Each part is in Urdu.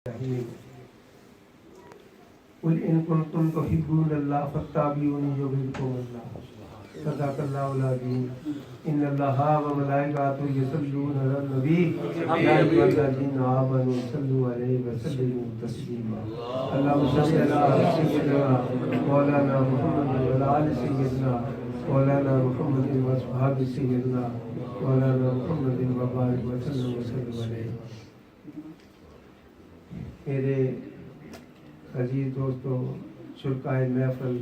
قل ان کنتم تحبون اللہ فاتبعونی یحببکم اللہ صدق اللہ العظیم ان اللہ و ملائکتہ یصلون علی النبی یا ایھا الذین آمنوا صلوا علیہ وسلموا تسلیما اللہم صل علی سیدنا مولانا محمد و علی آل سیدنا مولانا محمد و اصحاب سیدنا مولانا محمد و بارک وسلم علیہ۔ میرے عزیز دوستو، شرکائے محفل،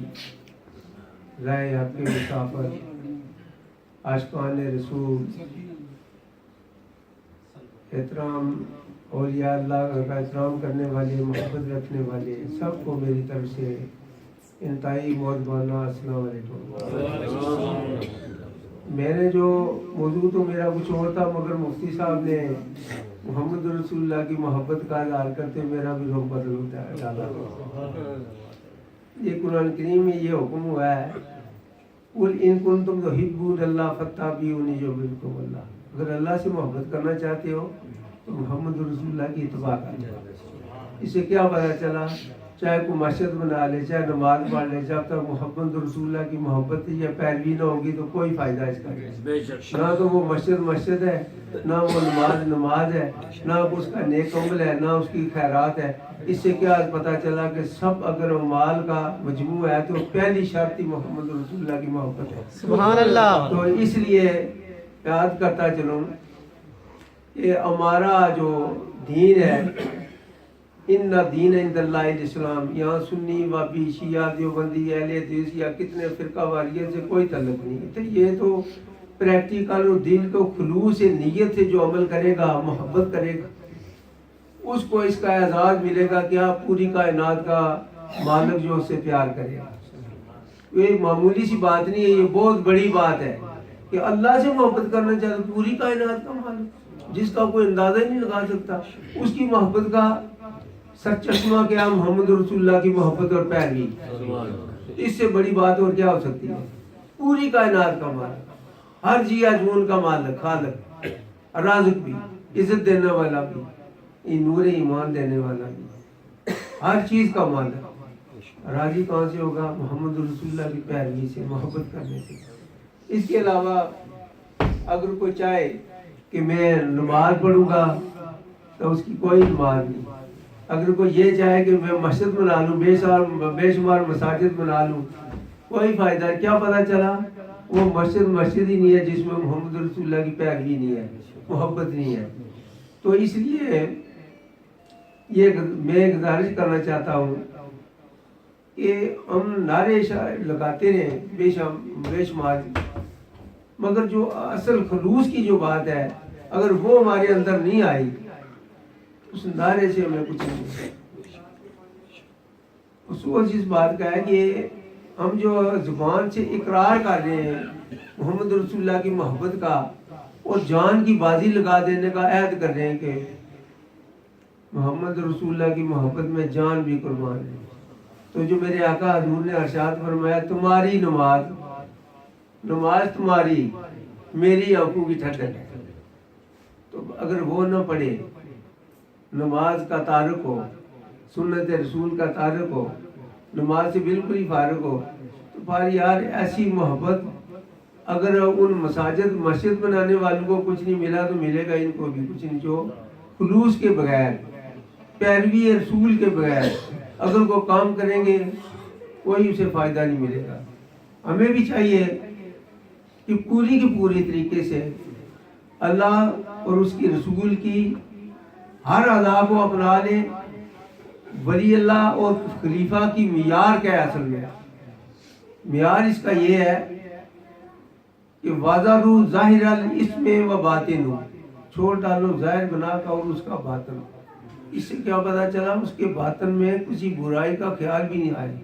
رائے آپ کے مسافر، عاشقان رسول، احترام اولیاء اللہ کا احترام کرنے والے، محبت رکھنے والے سب کو میری طرف سے انتہائی مؤدبانہ السلام علیکم۔ میں نے جو موضوع تو میرا کچھ اور تھا، مگر مفتی صاحب نے محمد رسول اللہ کی محبت کا اظہار کرتے میرا بھی رخ بدل ہوتا ہے۔ یہ قرآن کریم میں یہ حکم ہوا ہے، قل ان کنتم تحبون اللہ فاتبعونی یحببکم اللہ۔ اگر اللہ سے محبت کرنا چاہتے ہو تو محمد رسول اللہ کی اتباع کرنا۔ اس سے کیا پتہ چلا، چاہے کوئی مسجد بنا لے، چاہے نماز پڑھ لے، جب تک محمد رسول اللہ کی محبت یا پیروی نہ ہوگی تو کوئی فائدہ اس کا نہیں۔ نہ تو وہ مسجد ہے، نہ وہ نماز ہے، نہ اس کا نیک عمل ہے، نہ اس کی خیرات ہے۔ اس سے کیا پتہ چلا کہ سب اگر اعمال کا مجموع ہے تو پہلی شرط ہی محمد رسول اللہ کی محبت ہے۔ سبحان اللہ۔ تو اس لیے یاد کرتا چلوں کہ ہمارا جو دین ہے، ان دین عند اللہ الاسلام، یہاں سنی وابی شیعہ دیوبندی اہل حدیث یا کتنے فرقہ واریت سے کوئی تعلق نہیں ہے۔ یہ تو پریکٹیکل اور دل کو خلوص نیت سے جو عمل کرے گا، محبت کرے گا، اس کو اس کا اعزاز ملے گا کہ آپ پوری کائنات کا مالک جو اسے پیار کرے گا۔ یہ معمولی سی بات نہیں ہے، یہ بہت بڑی بات ہے کہ اللہ سے محبت کرنا چاہتے پوری کائنات کا مالک جس کا کوئی اندازہ ہی نہیں لگا سکتا، اس کی محبت کا سر چشمہ کیا محمد رسول اللہ کی محبت اور پیروی۔ اس سے بڑی بات اور کیا ہو سکتی ہے؟ پوری کائنات کا مالک، ہر جیا جون کا مالک، خالق، رازق بھی، عزت دینے والا بھی، نور ایمان دینے والا بھی، ہر چیز کا مالک۔ راضی کہاں سے ہوگا؟ محمد رسول اللہ کی پیروی سے، محبت کرنے سے۔ اس کے علاوہ اگر کوئی چاہے کہ میں نماز پڑھوں گا تو اس کی کوئی نماز نہیں۔ اگر کوئی یہ چاہے کہ میں مسجد بنا لوں، بے شمار مساجد بنا لوں، کوئی فائدہ ہے۔ کیا پتہ چلا؟ وہ مسجد ہی نہیں ہے جس میں محمد رسول اللہ کی پیروی نہیں ہے، محبت نہیں ہے۔ تو اس لیے یہ میں گزارش کرنا چاہتا ہوں کہ ہم نعرے لگاتے رہیں بے شمار، مگر جو اصل خلوص کی جو بات ہے اگر وہ ہمارے اندر نہیں آئی، اس نعرے سے ہمیں کچھ نہیں۔ اصول اس بات کا ہے کہ ہم جو زبان سے اقرار کر رہے ہیں محمد رسول اللہ کی محبت کا اور جان کی بازی لگا دینے کا عہد کر رہے ہیں کہ محمد رسول اللہ کی محبت میں جان بھی قربان ہے، تو جو میرے آقا حضور نے ارشاد فرمایا تمہاری نماز تمہاری میری آنکھوں کی ٹھنڈک ہے، تو اگر وہ نہ پڑھے، نماز کا تارک ہو، سنت رسول کا تارک ہو، نماز سے بالکل ہی فارغ ہو، تو بھائی یار ایسی محبت اگر ان مسجد بنانے والوں کو کچھ نہیں ملا تو ملے گا ان کو بھی کچھ نہیں۔ جو خلوص کے بغیر، پیروی رسول کے بغیر اگر وہ کام کریں گے کوئی اسے فائدہ نہیں ملے گا۔ ہمیں بھی چاہیے کہ پوری کی پوری طریقے سے اللہ اور اس کی رسول کی ہر ادا کو اپنا لیں۔ ولی اللہ اور خلیفہ کی معیار کیا ہے؟ اصل میں معیار اس کا یہ ہے کہ وَذَرُوا ظَاهِرَ الْإِثْمِ وَبَاطِنَهُ، چھوڑ ڈالو ظاہر گناہ کا اور اس کا باطن۔ اس سے کیا پتہ چلا؟ اس کے باطن میں کسی برائی کا خیال بھی نہیں آئے۔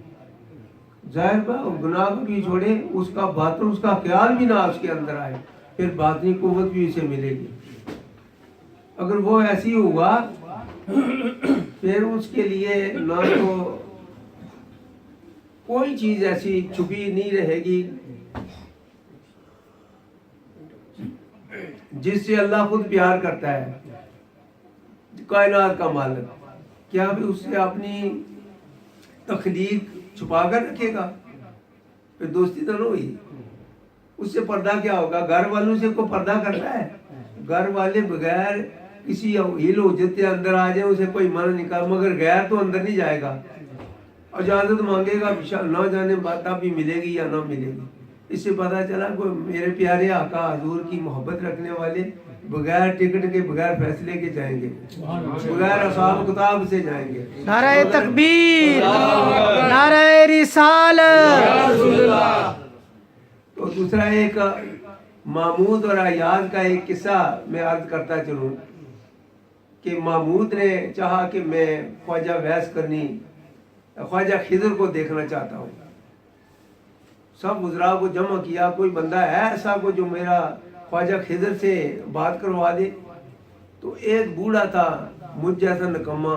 ظاہر گناہ کو بھی چھوڑے، اس کا باطن، اس کا خیال بھی نہ اس کے اندر آئے، پھر باطنی قوت بھی اسے ملے گی۔ اگر وہ ایسی ہوگا پھر اس کے لیے نہ تو کوئی چیز ایسی چھپی نہیں رہے گی جس سے اللہ خود پیار کرتا ہے، کائنات کا مالک۔ کیا بھی اس سے اپنی تخلیق چھپا کر رکھے گا؟ پھر دوستی تو نہ ہوئی. اس سے پردہ کیا ہوگا؟ گھر والوں سے کوئی پردہ کرتا ہے؟ گھر والے بغیر کسی ہیل و حجت کے اندر آ جائیں اسے کوئی منع نہیں کر، مگر غیر تو اندر نہیں جائے گا. اجازت مانگے گا، نہ جانے بات بھی ملے گی یا نہ ملے گی. اس سے پتہ چلا کوئی میرے پیارے آقا حضور کی محبت رکھنے والے بغیر ٹکٹ کے، بغیر فیصلے کے جائیں گے، بغیر حساب کتاب سے جائیں گے. نعرہ تکبیر، نعرہ رسالت. تو دوسرا ایک محمود اور ایاز کا ایک قصہ میں عرض کرتا چلوں کہ محمود نے چاہا کہ میں خواجہ ویس کرنی، خواجہ خضر کو دیکھنا چاہتا ہوں. سب وزراء کو جمع کیا، کوئی بندہ ہے ایسا کو جو میرا خواجہ خضر سے بات کروا دے. تو ایک بوڑھا تھا مجھ جیسا نکما،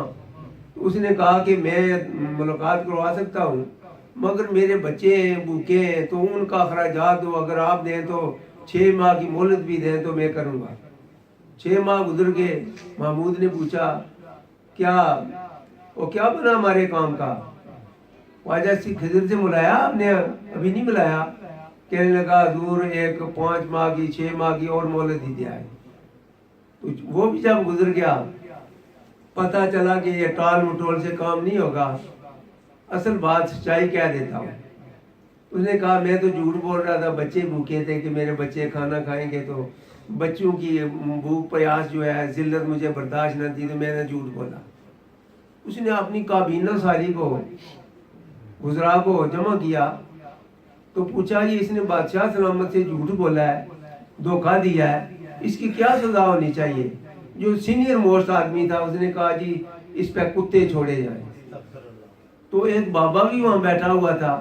اس نے کہا کہ میں ملاقات کروا سکتا ہوں، مگر میرے بچے ہیں، بھوکے ہیں، تو ان کا اخراجات دو، اگر آپ دیں تو 6 ماہ کی مہلت بھی دیں تو میں کروں گا. 6 ماہ گزر گئے. محمود نے پوچھا کیا بنا ہمارے کام کا؟ خواجہ خضر سے ملایا آپ نے؟ ابھی نہیں ملایا. کہنے لگا حضور ایک 5 ماہ کی 6 ماہ کی اور مہلت ہی دیا ہے. تو وہ بھی جب گزر گیا پتہ چلا کہ یہ ٹال مٹول سے کام نہیں ہوگا، اصل بات سچائی کہہ دیتا ہوں. اس نے کہا میں تو جھوٹ بول رہا تھا، بچے بھوکے تھے کہ میرے بچے کھانا کھائیں گے، تو بچوں کی بھوک پیاس جو ہے ذلت مجھے برداشت نہ تھی تو میں نے جھوٹ بولا. اس نے اپنی کابینہ ساری کو گزرا کو جمع کیا تو پوچھا یہ اس نے بادشاہ سلامت سے جھوٹ بولا ہے، دھوکہ دیا ہے، اس کی کیا سزا ہونی چاہیے؟ جو سینئر موسٹ آدمی تھا اس نے کہا جی اس پہ کتے چھوڑے جائیں. تو ایک بابا بھی وہاں بیٹھا ہوا تھا،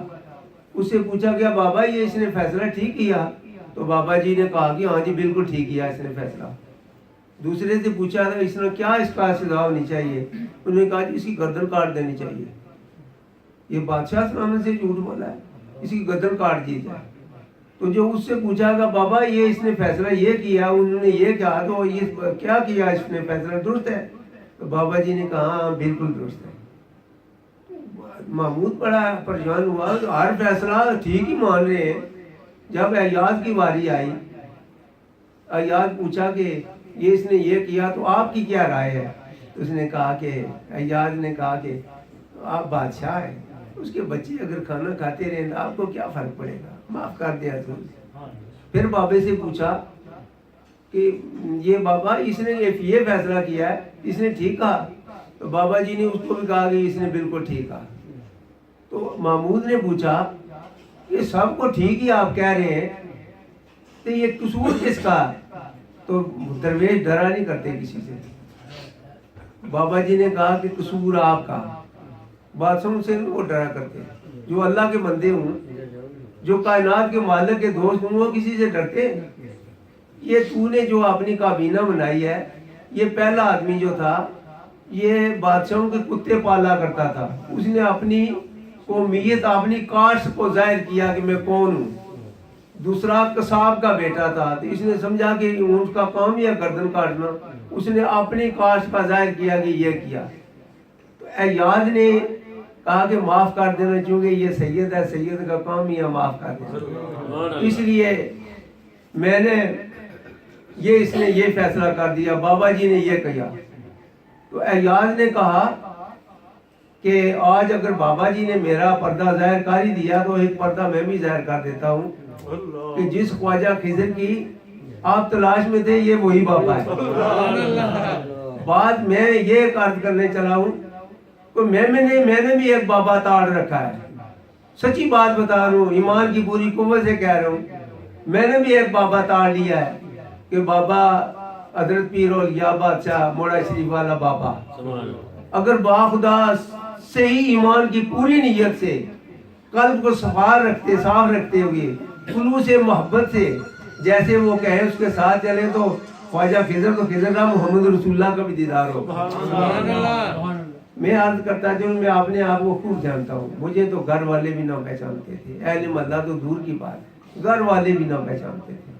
اس سے پوچھا کیا بابا یہ اس نے فیصلہ ٹھیک کیا؟ تو بابا جی نے کہا کہ ہاں جی بالکل ٹھیک کیا اس نے فیصلہ. دوسرے سے پوچھا تھا اس نے کیا اس کا سزا ہونی چاہیے؟ انہوں نے کہا جی اس کی گردن کاٹ دینی چاہیے، یہ بادشاہ سلامت سے جھوٹ بولا ہے، اس کی گردن کاٹ دی جائے. تو جو اس سے پوچھا کہ بابا یہ اس نے فیصلہ یہ کیا، انہوں نے یہ کہا تو یہ کیا کیا اس نے فیصلہ درست ہے؟ تو بابا جی نے کہا ہاں بالکل درست ہے. محمود بڑا پریشان ہوا، تو ہر فیصلہ ٹھیک ہی مان رہے ہیں. جب ایاز کی باری آئی، ایاز پوچھا کہ یہ اس نے یہ کیا تو آپ کی کیا رائے ہے؟ تو اس نے کہا کہ ایاز نے کہا کہ آپ بادشاہ ہیں، اس کے بچے اگر کھانا کھاتے رہیں تو آپ کو کیا فرق پڑے گا، معاف کر دیا حضور. پھر بابے سے پوچھا کہ یہ بابا اس نے یہ فیصلہ کیا ہے، اس نے ٹھیک کہا؟ تو بابا جی نے اس کو بھی کہا کہ اس نے بالکل ٹھیک کہا. تو محمود نے پوچھا کہ سب کو ٹھیک ہی آپ کہہ رہے ہیں تو یہ قصور کس کا؟ تو درویش ڈرا نہیں کرتے کسی سے. بابا جی نے کہا کہ قصور آپ کا، بادشاہوں سے وہ ڈرا کرتے ہیں. جو اللہ کے بندے ہوں، جو کائنات کے مالک کے دوست ہوں، وہ کسی سے ڈرتے ہیں؟ یہ تو نے جو اپنی کابینہ بنائی ہے، یہ پہلا آدمی جو تھا یہ بادشاہوں کے کتے پالا کرتا تھا. اس نے اپنی قومیت، اپنی کاسٹ کو ظاہر کیا کہ میں کون ہوں. دوسرا قصاب کا بیٹا تھا، تو اس نے سمجھا کہ اونٹ کا کام ہی ہے گردن کاٹنا، اس نے اپنی کاسٹ کا ظاہر کیا کہ یہ کیا. تو ایاز نے کہا کہ معاف کر دینا، چونکہ یہ سید ہے، سید کا کام ہی ہے معاف کر دینا، اس لیے میں نے اس نے یہ فیصلہ کر دیا، بابا جی نے یہ کہا. تو ایاز نے کہا کہ آج اگر بابا جی نے میرا پردہ ظاہر کر ہی دیا تو ایک پردہ میں بھی ظاہر کر دیتا ہوں کہ جس خواجہ خضر کی آپ تلاش میں تھے یہ وہی بابا ہے. بات میں یہ عرض کرنے چلا ہوں کہ میں نے بھی ایک بابا تاڑ رکھا ہے. سچی بات بتا رہا ہوں، ایمان کی پوری قوت سے کہہ رہا ہوں، میں نے بھی ایک بابا تاڑ لیا ہے کہ بابا حضرت پیر اولیاء بادشاہ موڑا شریف والا بابا. اگر باخدا صحیح ایمان کی پوری نیت سے قلب کو صاف رکھتے ہوئے خلوص محبت سے جیسے وہ کہیں اس کے ساتھ چلے تو خواجہ خضر تو خضر کا محمد رسول اللہ کا بھی دیدار ہو. میں عرض کرتا ہوں، میں اپنے آپ کو خوب جانتا ہوں، مجھے تو گھر والے بھی نہ پہچانتے تھے، اہل محلہ تو دور کی بات ہے، گھر والے بھی نہ پہچانتے تھے.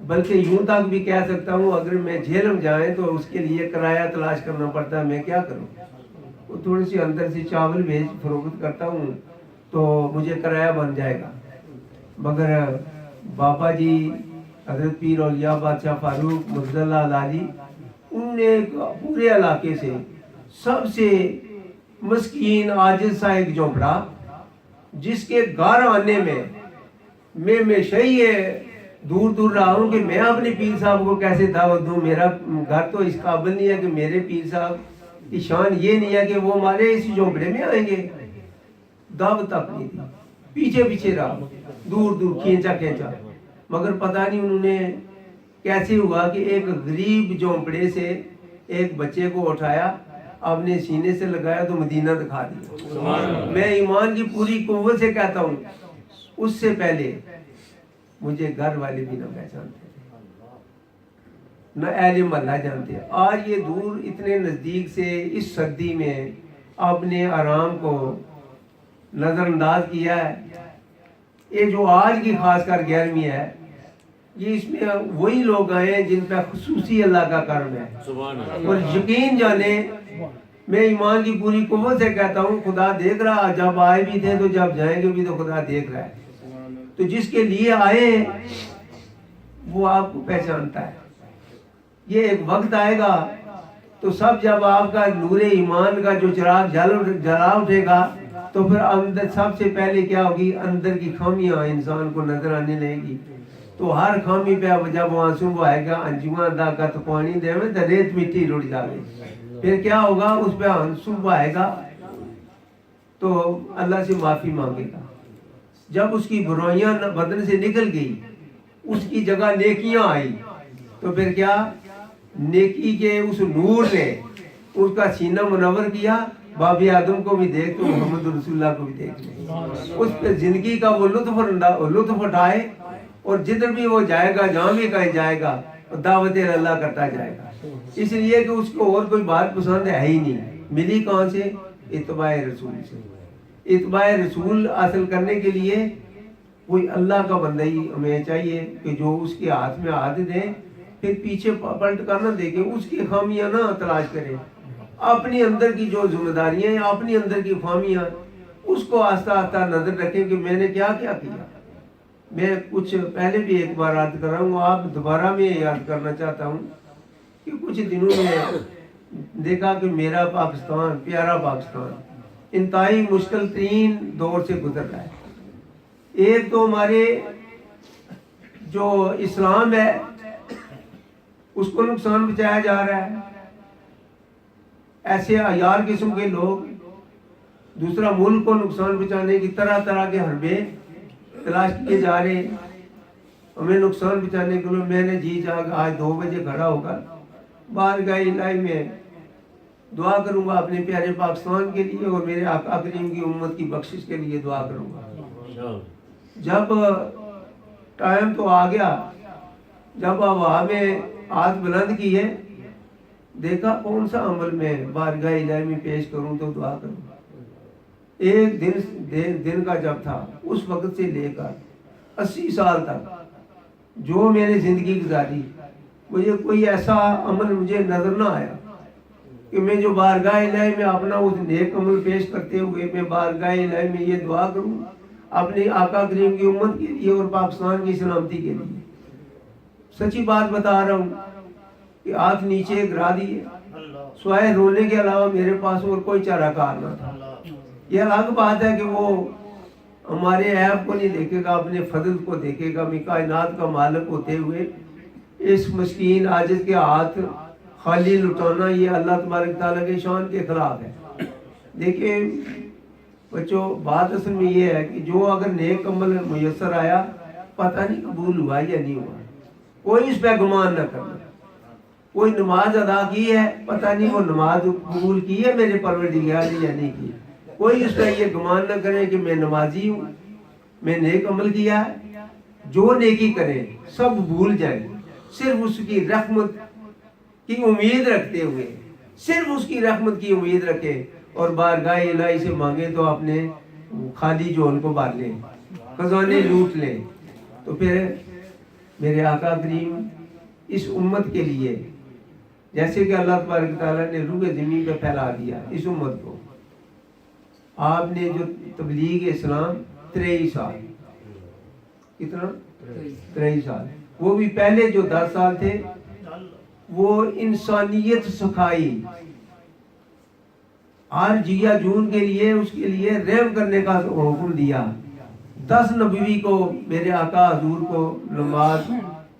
بلکہ یوں تک بھی کہہ سکتا ہوں اگر میں جھیلم جائیں تو اس کے لیے کرایہ تلاش کرنا پڑتا ہے، میں کیا کروں؟ وہ تھوڑی سی اندر سے چاول بھیج فروخت کرتا ہوں تو مجھے کرایہ بن جائے گا۔ مگر بابا جی حضرت پیر اولیاء بادشاہ فاروق مفضل علی، ان نے پورے علاقے سے سب سے مسکین عاجز سا ایک جھونپڑا، جس کے گھر آنے میں ہمیشہ ہی دور دور رہا ہوں کہ میں اپنے پیر صاحب کو کیسے دعوت دوں۔ میرا گھر تو اس قابل نہیں ہے کہ میرے پیر صاحب کی شان یہ نہیں ہے کہ وہ ہمارے اسی جھونپڑے میں آئیں گے۔ دعوت تک نہیں تھی، پیچھے پیچھے رہا، دور دور کھینچا کھینچا، مگر پتہ نہیں انہوں نے کیسے ہوا کہ ایک غریب جھونپڑے سے ایک بچے کو اٹھایا، اپنے سینے سے لگایا تو مدینہ دکھا دیا۔ میں ایمان کی پوری قوت سے کہتا ہوں اس سے پہلے مجھے گھر والے بھی نہ پہچانتے نہ اہل محلہ جانتے۔ آج یہ دور اتنے نزدیک سے اس سردی میں اپنے آرام کو نظر انداز کیا ہے۔ یہ جو آج کی خاص کر 11ویں ہے، یہ اس میں وہی لوگ آئے ہیں جن پہ خصوصی اللہ کا کرم ہے، اور یقین جانے میں ایمان کی پوری قوت سے کہتا ہوں خدا دیکھ رہا، جب آئے بھی تھے تو جب جائیں گے بھی تو خدا دیکھ رہا ہے۔ تو جس کے لیے آئے ہیں وہ آپ کو پہچانتا ہے۔ یہ ایک وقت آئے گا تو سب جب آپ کا نور ایمان کا جو چراغ جلا اٹھے گا تو پھر اندر سب سے پہلے کیا ہوگی؟ اندر کی خامیاں انسان کو نظر آنے لگے گی۔ تو ہر خامی پہ جب وہ آنسو بہائے گا، انجمن دا کا تو پانی دے میں تو ریت مٹی رڑ جاوے، پھر کیا ہوگا؟ اس پہ آنسو بہائے گا تو اللہ سے معافی مانگے گا۔ جب اس کی برائیاں بدن سے نکل گئی، اس کی جگہ نیکیاں آئی، تو پھر کیا؟ نیکی کے اس نور نے اس کا سینہ منور کیا۔ باب آدم کو بھی دیکھ تو محمد رسول اللہ کو بھی دیکھ لے، اس پہ زندگی کا وہ لطف اٹھائے، اور جدھر بھی وہ جائے گا، جہاں بھی کہیں جائے گا، دعوت اللہ کرتا جائے گا۔ اس لیے کہ اس کو اور کوئی بات پسند ہے ہی نہیں۔ ملی کہاں سے؟ اتباع رسول سے۔ اتباع رسول حاصل کرنے کے لیے کوئی اللہ کا بندہ ہی ہمیں چاہیے کہ جو اس کے ہاتھ میں ہاتھ دے، پھر پیچھے پلٹ کر نہ دیکھے، اس کی خامیاں نہ تلاش کرے، اپنی اندر کی جو ذمہ داریاں ہیں، اپنی اندر کی خامیاں، اس کو آہستہ آہستہ نظر رکھیں کہ میں نے کیا کیا کیا۔ میں کچھ پہلے بھی ایک بار یاد کر رہا ہوں، آپ دوبارہ میں یاد کرنا چاہتا ہوں کہ کچھ دنوں میں دیکھا کہ میرا پاکستان، پیارا پاکستان، انتہائی مشکل ترین دور سے گزر رہا ہے۔ ایک تو ہمارے جو اسلام ہے اس کو نقصان پہنچایا جا رہا ہے، ایسے عیار قسم کے لوگ۔ دوسرا، ملک کو نقصان پہنچانے کی طرح طرح کے حربے تلاش کیے جا رہے ہیں ہمیں نقصان پہنچانے کے لیے۔ میں نے جی چاہ آج 2 بجے کھڑا ہو کر بارگاہ الہی میں دعا کروں گا اپنے پیارے پاکستان کے لیے، اور میرے آقا کریم کی امت کی بخشش کے لیے دعا کروں گا۔ جب ٹائم تو آ گیا، جب ہوا میں ہاتھ بلند کیے، دیکھا کون سا عمل میں بارگاہ الہی میں پیش کروں تو دعا کروں۔ ایک دن کا جب تھا، اس وقت سے لے کر 80 سال تک جو میں نے زندگی گزاری، مجھے کوئی ایسا عمل مجھے نظر نہ آیا کہ میں جو بارگاہ الہی میں اپنا اس نیک عمل پیش کرتے ہوئے میں بارگاہ الہی میں یہ دعا کروں اپنے آقا کریم کی امت کے لیے اور پاکستان کی سلامتی کے لیے۔ سچی بات بتا رہا ہوں کہ ہاتھ نیچے گرا دیے، سوائے رونے کے علاوہ میرے پاس اور کوئی چارہ کار نہ تھا۔ یہ الگ بات ہے کہ وہ ہمارے عیب کو نہیں دیکھے گا، اپنے فضل کو دیکھے گا۔ میں کائنات کا مالک ہوتے ہوئے اس مسکین عاجز کے ہاتھ خالی لٹانا، یہ اللہ تبارک تعالیٰ کے شان کے خلاف ہے۔ دیکھیں بچوں، بات اصل میں یہ ہے کہ جو اگر نیک عمل میسر آیا، پتہ نہیں قبول ہوا یا نہیں ہوا، کوئی اس پہ گمان نہ کرنا۔ کوئی نماز ادا کی ہے، پتہ نہیں وہ نماز قبول کی ہے میرے پروردگار نے یا نہیں کی، کوئی اس پہ یہ گمان نہ کرے کہ میں نمازی ہوں، میں نیک عمل کیا ہے۔ جو نیکی کرے سب بھول جائیں، صرف اس کی رحمت کی امید رکھتے ہوئے، صرف اس کی رحمت کی امید رکھے، اور بارگاہ الہی سے مانگے تو اپنے خالی جون کو بھر لیں، خزانے لوٹ لیں۔ تو پھر میرے آقا کریم اس امت کے لیے جیسے کہ اللہ تبارک تعالیٰ نے روح زمین پہ پھیلا دیا اس امت کو، آپ نے جو تبلیغ اسلام 23 سال، کتنا 23 سال، وہ بھی پہلے جو 10 سال تھے وہ انسانیت سکھائی، ہر جیا جون کے لیے اس کے لیے رحم کرنے کا حکم دیا۔ 10 نبوی کو میرے آقا حضور کو نماز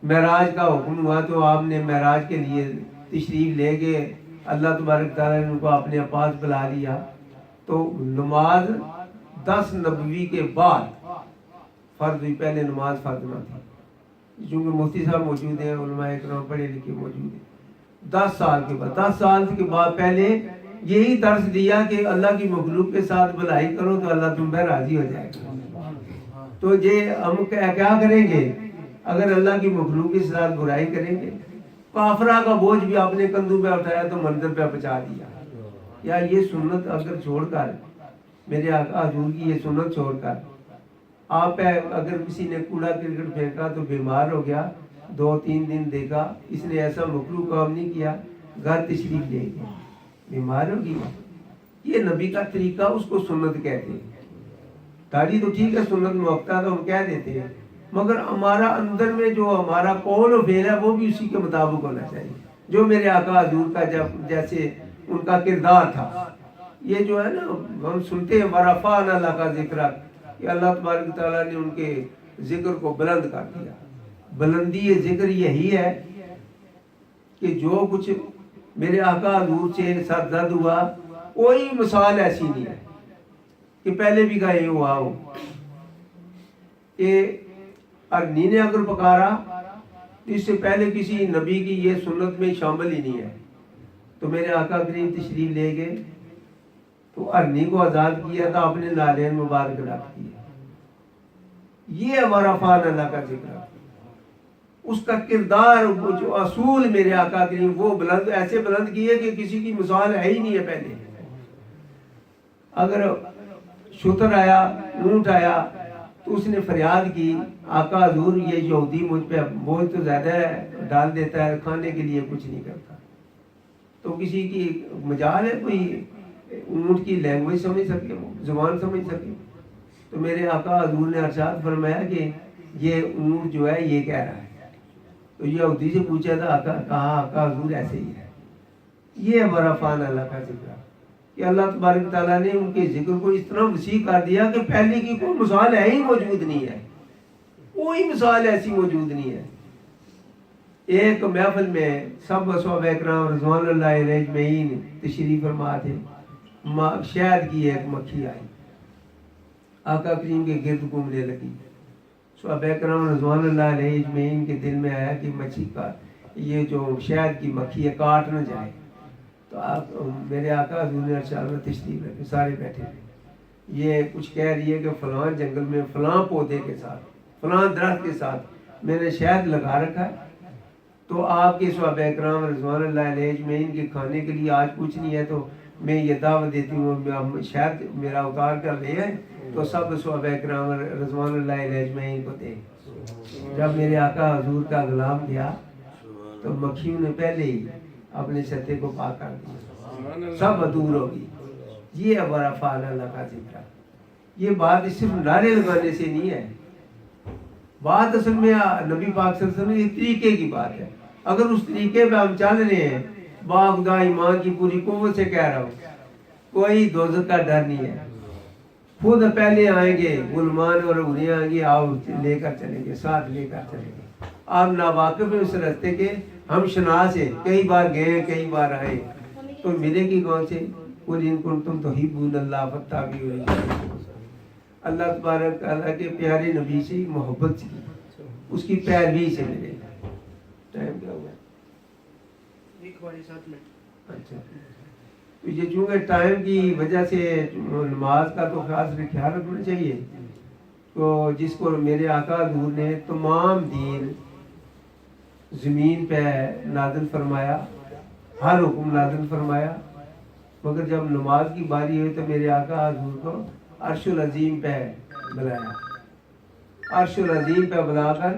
معراج کا حکم ہوا تو آپ نے معراج کے لیے تشریف لے گئے، اللہ تبارک تعالیٰ نے ان کو اپنے پاس بلا لیا۔ تو نماز 10 نبوی کے بعد فرض ہوئی، پہلے نماز فرض نہ تھی، چونکہ مفتی صاحب موجود ہیں، علماء اکرام پڑھے لکھے موجود ہیں۔ 10 سال کے بعد، 10 سال کے بعد پہلے یہی درس دیا کہ اللہ کی مخلوق کے ساتھ بھلائی کرو تو اللہ تم پہ راضی ہو جائے گا۔ تو یہ ہم کیا کریں گے اگر اللہ کی مخلوق کے ساتھ برائی کریں گے؟ کافرہ کا بوجھ بھی آپ نے کندھوں پہ اٹھایا تو منظر پہ پہنچا دیا۔ یا یہ سنت اگر چھوڑ کر، میرے آقا حضور کی یہ سنت چھوڑ کر آپ پہ اگر کسی نے کوڑا کرکٹ پھینکا تو بیمار ہو گیا، 2-3 دن دیکھا اس نے ایسا مخلوق کام نہیں کیا، گھر تشریف لے گیا، بیمار ہو گیا۔ یہ نبی کا طریقہ، اس کو سنت کہتے ہیں۔ داڑھی تو ٹھیک ہے، سنت موقع تو ہم کہہ دیتے ہیں، مگر ہمارا اندر میں جو ہمارا قول و فعل ہے وہ بھی اسی کے مطابق ہونا چاہیے، جو میرے آقا حضور کا جیسے ان کا کردار تھا۔ یہ جو ہے نا ہم سنتے ہیں ورفعنا لک ذکرک، کہ اللہ تبارک تعالیٰ نے ان کے ذکر کو بلند کر دیا۔ بلندی ذکر یہی ہے کہ جو کچھ میرے آقا حضور سے سرزد ہوا کوئی مثال ایسی نہیں ہے کہ پہلے بھی کہیں ہوا ہو کہ ارنی نے اگر پکارا تو اس سے پہلے کسی نبی کی یہ سنت میں شامل ہی نہیں ہے۔ تو میرے آقا کریم تشریف لے گئے تو ارنی کو آزاد کیا تھا، اپنے نالین مبارک رکھ دیا۔ یہ ہمارا فعل اللہ کا ذکر ہے، اس کا کردار، جو اصول میرے آقا کریم وہ بلند، ایسے بلند کیے کہ کسی کی مثال ہے ہی نہیں ہے پہلے۔ اگر شتر آیا، اونٹ آیا تو اس نے فریاد کی آقا حضور یہ یہودی مجھ پہ بوجھ تو زیادہ ڈال دیتا ہے، کھانے کے لیے کچھ نہیں کرتا۔ تو کسی کی مجال ہے کوئی اونٹ کی لینگویج سمجھ سکے، زبان سمجھ سکے؟ تو میرے آقا حضور نے ارشاد فرمایا کہ یہ اونٹ جو ہے یہ کہہ رہا ہے۔ تو یہودی سے پوچھا تھا، کہا آقا حضور ایسے ہی ہے۔ یہ ہمارا فان اللہ کا ذکر کہ اللہ تبارک تعالیٰ نے ان کے ذکر کو اس طرح وسیع کر دیا کہ پہلے کی کوئی مثال ہے ہی موجود نہیں ہے، کوئی مثال ایسی موجود نہیں ہے۔ ایک محفل میں سب صحابہ کرام رضوان اللہ علیہ اجمعین تشریف فرما تھے، شہد کی ایک مکھی آئی، آقا کریم کے گرد گھومنے لگی۔ صحابہ کرام رضوان اللہ علیہ اجمعین کے دل میں آیا کہ مچھی کا یہ جو شہد کی مکھی ہے کاٹ نہ جائے۔ تو میرے آقا حضور نے ارشاد میں تشریف رکھے، سارے بیٹھے تھے، یہ کچھ کہہ رہی ہے کہ فلاں جنگل میں فلاں پودے کے ساتھ، فلاں درخت کے ساتھ میں نے شہد لگا رکھا ہے، تو آپ کے صحابہ اکرام رضوان اللہ علیہ اجمعین کے کھانے کے لیے آج کچھ نہیں ہے، تو میں یہ دعوت دیتی ہوں شاید میرا اتار کر لے آئے تو سب صحابہ اکرام رضوان اللہ علیہ اجمعین کو دیں۔ جب میرے آقا حضور کا غلام گیا تو مکھیوں نے پہلے ہی اپنے چھتے کو پاک کر دیا، سب دور ہو گئی۔ یہ ہمارا فعل اللہ کا ذکر ہے۔ یہ بات صرف نعرے لگانے سے نہیں ہے، بات اصل میں نبی پاک صلی اللہ علیہ وسلم یہ طریقے کی بات ہے۔ اگر اس طریقے پہ ہم چل رہے ہیں، باخدا ایمان کی پوری قوت سے کہہ رہا ہوں، کوئی دوزخ کا ڈر نہیں ہے۔ خود پہلے آئیں گے غلمان اور انہیں آئیں گے، آؤ لے کر چلیں گے، ساتھ لے کر چلیں گے۔ آپ ناواقف ہیں اس راستے کے، ہم شناس ہیں، کئی بار گئے ہیں، کئی بار آئے، تو ملے گی کون سے؟ قل ان کنتم تحبون اللہ فاتبعونی۔ اللہ تبارک تعالیٰ کے پیارے نبی سے محبت کی، اس کی پیروی سے ملے گا۔ ٹائم کیا ہوا؟ 1:07 منٹ۔ اچھا، تو یہ چونکہ ٹائم کی وجہ سے نماز کا تو خاص خیال رکھنا چاہیے۔ تو جس کو میرے آقا حضور نے تمام دین زمین پہ نازل فرمایا، ہر حکم نازل فرمایا، مگر جب نماز کی باری ہوئی تو میرے آقا حضور کو عرش العظیم پہ بلایا، عرش العظیم پہ بلا کر